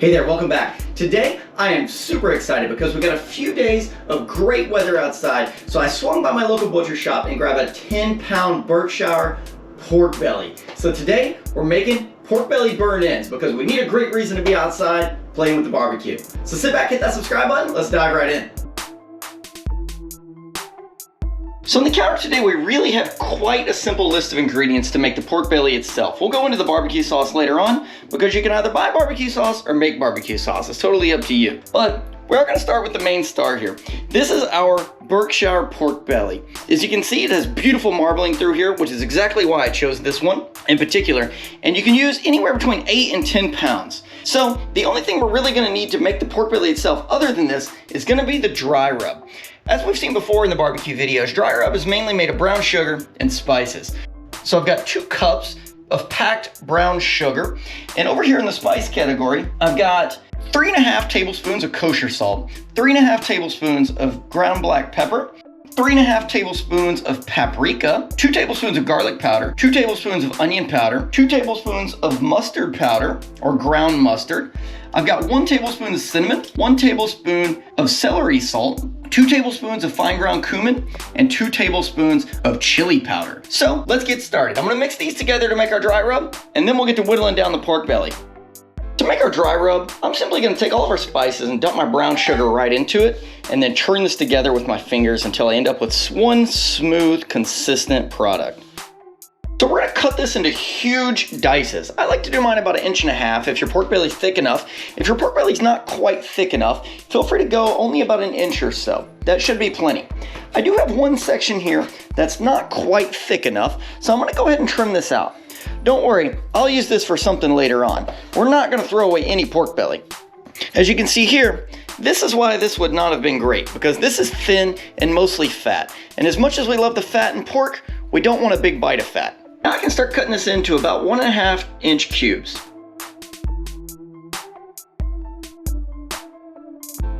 Hey there, welcome back. Today, I am super excited because we got a few days of great weather outside, so I swung by my local butcher shop and grabbed a 10-pound Berkshire pork belly. So today, we're making pork belly burn ends because we need a great reason to be outside playing with the barbecue. So sit back, hit that subscribe button, let's dive right in. So on the counter today, we really have quite a simple list of ingredients to make the pork belly itself. We'll go into the barbecue sauce later on because you can either buy barbecue sauce or make barbecue sauce. It's totally up to you. But we're gonna start with the main star here. This is our Berkshire pork belly. As you can see, it has beautiful marbling through here, which is exactly why I chose this one in particular. And you can use anywhere between 8 and 10 pounds. So the only thing we're really gonna need to make the pork belly itself, other than this, is gonna be the dry rub. As we've seen before in the barbecue videos, dry rub is mainly made of brown sugar and spices. So I've got 2 cups of packed brown sugar. And over here in the spice category, I've got 3.5 tablespoons of kosher salt, 3.5 tablespoons of ground black pepper, 3.5 tablespoons of paprika, 2 tablespoons of garlic powder, 2 tablespoons of onion powder, 2 tablespoons of mustard powder or ground mustard. I've got 1 tablespoon of cinnamon, 1 tablespoon of celery salt, 2 tablespoons of fine ground cumin, and 2 tablespoons of chili powder. So let's get started. I'm gonna mix these together to make our dry rub, and then we'll get to whittling down the pork belly. To make our dry rub, I'm simply gonna take all of our spices and dump my brown sugar right into it, and then turn this together with my fingers until I end up with one smooth, consistent product. So we're gonna cut this into huge dices. I like to do mine about 1.5 inches if your pork belly's thick enough. If your pork belly's not quite thick enough, feel free to go only about 1 inch or so. That should be plenty. I do have one section here that's not quite thick enough, so I'm gonna go ahead and trim this out. Don't worry, I'll use this for something later on. We're not gonna throw away any pork belly. As you can see here, this is why this would not have been great, because this is thin and mostly fat. And as much as we love the fat in pork, we don't want a big bite of fat. Now I can start cutting this into about 1.5 inch cubes.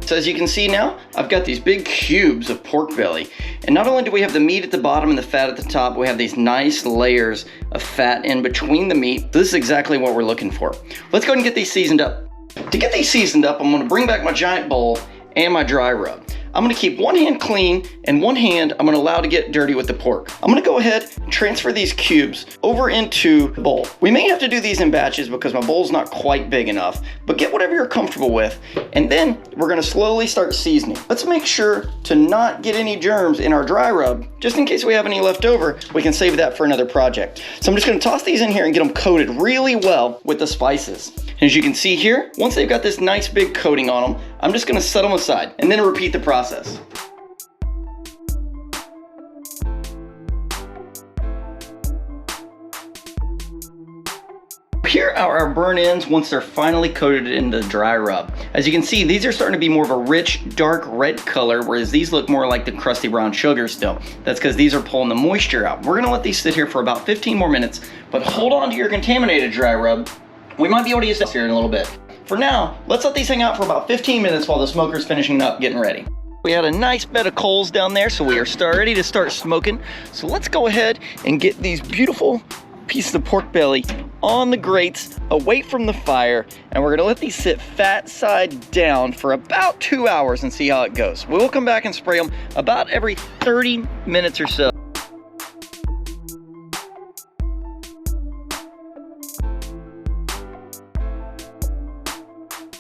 So as you can see now, I've got these big cubes of pork belly. And not only do we have the meat at the bottom and the fat at the top, we have these nice layers of fat in between the meat. This is exactly what we're looking for. Let's go ahead and get these seasoned up. To get these seasoned up, I'm gonna bring back my giant bowl and my dry rub. I'm gonna keep one hand clean and one hand I'm gonna allow to get dirty with the pork. I'm gonna go ahead and transfer these cubes over into the bowl. We may have to do these in batches because my bowl's not quite big enough, but get whatever you're comfortable with. And then we're gonna slowly start seasoning. Let's make sure to not get any germs in our dry rub. Just in case we have any left over, we can save that for another project. So I'm just gonna toss these in here and get them coated really well with the spices. And as you can see here, once they've got this nice big coating on them, I'm just gonna set them aside and then repeat the process. Here are our burn ends once they're finally coated in the dry rub. As you can see, these are starting to be more of a rich, dark red color, whereas these look more like the crusty brown sugar still. That's because these are pulling the moisture out. We're gonna let these sit here for about 15 more minutes, but hold on to your contaminated dry rub. We might be able to use this here in a little bit. For now, let's let these hang out for about 15 minutes while the smoker's finishing up, getting ready. We had a nice bed of coals down there, so we are ready to start smoking. So let's go ahead and get these beautiful pieces of pork belly on the grates, away from the fire, and we're gonna let these sit fat side down for about 2 hours and see how it goes. We will come back and spray them about every 30 minutes or so.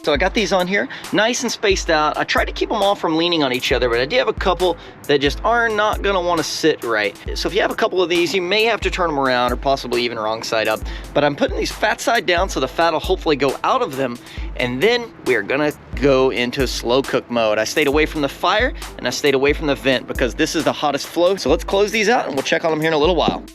So I got these on here, nice and spaced out. I tried to keep them all from leaning on each other, but I do have a couple that just are not gonna wanna sit right. So if you have a couple of these, you may have to turn them around or possibly even wrong side up. But I'm putting these fat side down so the fat will hopefully go out of them. And then we're gonna go into slow cook mode. I stayed away from the fire and I stayed away from the vent because this is the hottest flow. So let's close these out and we'll check on them here in a little while.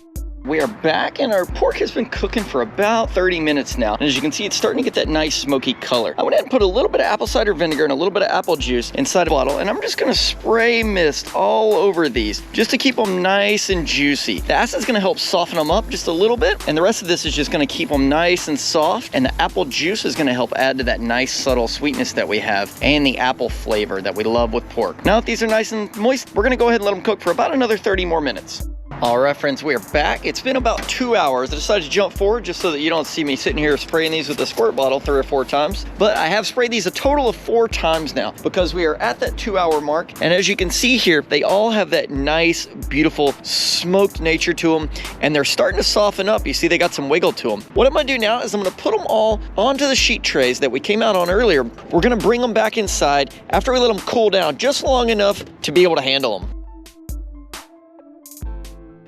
We are back and our pork has been cooking for about 30 minutes now. And as you can see, it's starting to get that nice smoky color. I went ahead and put a little bit of apple cider vinegar and a little bit of apple juice inside a bottle, and I'm just gonna spray mist all over these just to keep them nice and juicy. The acid's gonna help soften them up just a little bit, and the rest of this is just gonna keep them nice and soft, and the apple juice is gonna help add to that nice subtle sweetness that we have and the apple flavor that we love with pork. Now that these are nice and moist, we're gonna go ahead and let them cook for about another 30 more minutes. All right, friends, we are back. It's been about 2 hours. I decided to jump forward just so that you don't see me sitting here spraying these with a squirt bottle 3 or 4 times. But I have sprayed these a total of 4 times now because we are at that 2-hour mark. And as you can see here, they all have that nice, beautiful smoked nature to them. And they're starting to soften up. You see, they got some wiggle to them. What I'm gonna do now is I'm gonna put them all onto the sheet trays that we came out on earlier. We're gonna bring them back inside after we let them cool down just long enough to be able to handle them.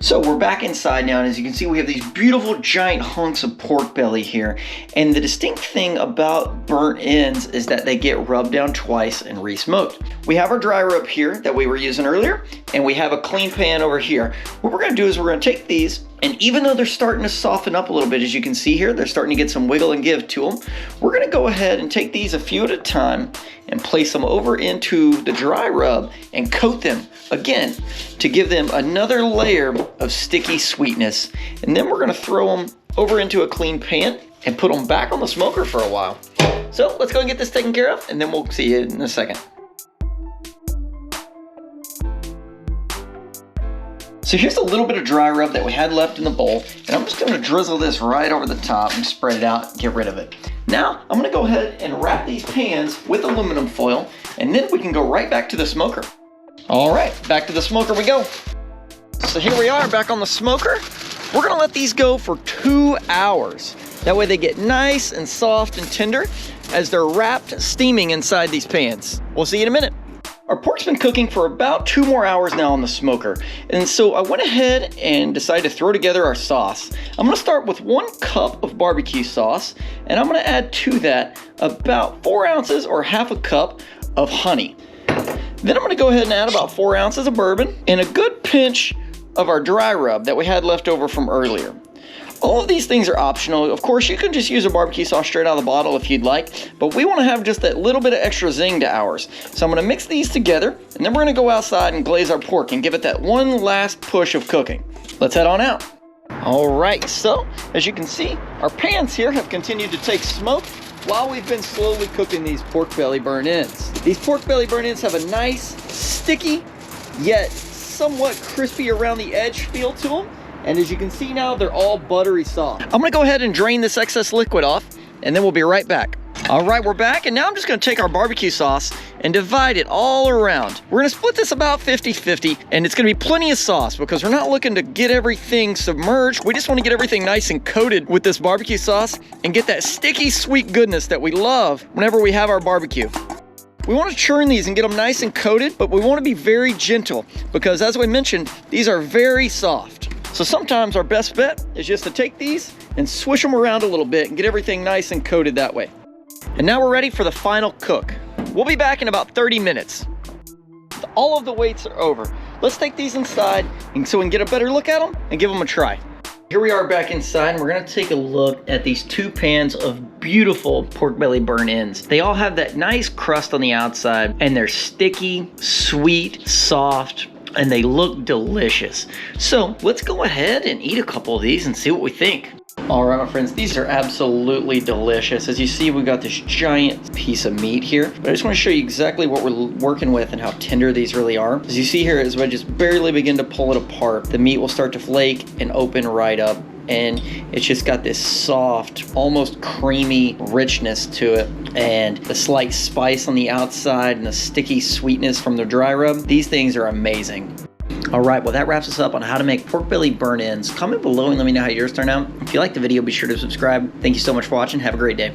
So we're back inside now, and as you can see, we have these beautiful giant hunks of pork belly here. And the distinct thing about burnt ends is that they get rubbed down twice and re-smoked. We have our dry rub here that we were using earlier, and we have a clean pan over here. What we're gonna do is we're gonna take these, and even though they're starting to soften up a little bit, as you can see here, they're starting to get some wiggle and give to them. We're gonna go ahead and take these a few at a time and place them over into the dry rub and coat them again to give them another layer of sticky sweetness. And then we're gonna throw them over into a clean pan and put them back on the smoker for a while. So let's go and get this taken care of, and then we'll see you in a second. So here's a little bit of dry rub that we had left in the bowl, and I'm just gonna drizzle this right over the top and spread it out, get rid of it. Now, I'm gonna go ahead and wrap these pans with aluminum foil, and then we can go right back to the smoker. All right, back to the smoker we go. So here we are back on the smoker. We're gonna let these go for 2 hours. That way they get nice and soft and tender as they're wrapped, steaming inside these pans. We'll see you in a minute. Our pork's been cooking for about 2 more hours now on the smoker. And so I went ahead and decided to throw together our sauce. I'm gonna start with 1 cup of barbecue sauce, and I'm gonna add to that about 4 ounces or half a cup of honey. Then I'm gonna go ahead and add about 4 ounces of bourbon and a good pinch of our dry rub that we had left over from earlier. All of these things are optional. Of course, you can just use a barbecue sauce straight out of the bottle if you'd like, but we want to have just that little bit of extra zing to ours. So I'm going to mix these together, and then we're going to go outside and glaze our pork and give it that one last push of cooking. Let's head on out. All right, so as you can see, our pans here have continued to take smoke while we've been slowly cooking these pork belly burnt ends. These pork belly burnt ends have a nice, sticky, yet somewhat crispy around the edge feel to them. And as you can see now, they're all buttery soft. I'm gonna go ahead and drain this excess liquid off, and then we'll be right back. All right, we're back, and now I'm just gonna take our barbecue sauce and divide it all around. We're gonna split this about 50-50, and it's gonna be plenty of sauce because we're not looking to get everything submerged. We just wanna get everything nice and coated with this barbecue sauce and get that sticky, sweet goodness that we love whenever we have our barbecue. We want to churn these and get them nice and coated, but we want to be very gentle because, as we mentioned, these are very soft. So sometimes our best bet is just to take these and swish them around a little bit and get everything nice and coated that way. And now we're ready for the final cook. We'll be back in about 30 minutes. All of the weights are over. Let's take these inside and so we can get a better look at them and give them a try. Here we are back inside, and we're gonna take a look at these 2 pans of beautiful pork belly burnt ends. They all have that nice crust on the outside, and they're sticky, sweet, soft, and they look delicious. So let's go ahead and eat a couple of these and see what we think. All right, my friends, these are absolutely delicious. As you see, we've got this giant piece of meat here, but I just want to show you exactly what we're working with and how tender these really are. As you see here, as I just barely begin to pull it apart, the meat will start to flake and open right up, and it's just got this soft, almost creamy richness to it, and the slight spice on the outside and the sticky sweetness from the dry rub. These things are amazing. All right, well, that wraps us up on how to make pork belly burnt ends. Comment below and let me know how yours turn out. If you liked the video, be sure to subscribe. Thank you so much for watching. Have a great day.